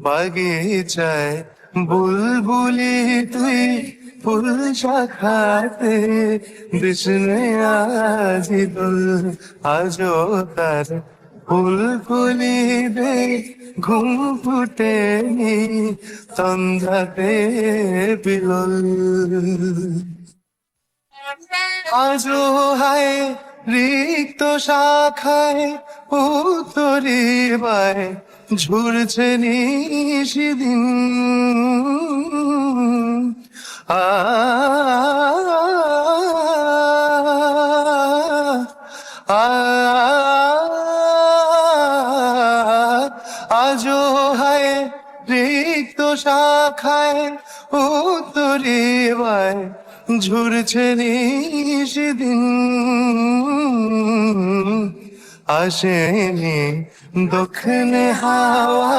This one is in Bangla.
বাগিচায় বুলবুলি তুই ফুল শাখাতে বিষ্ণু আজি দোল আজো তার ফুলফুলি দে ঘুম ফুটেনি তন্দ্রাতে বিলল আজো হায় রিক্ত শাখায় উত্তরি বায় ঝুরছে নিশিদিন আ আজো হায় রিক্ত শাখায় উত্তরি বায় ঝুরছে নিশিদিন আসেনি দক্ষিণে হাওয়া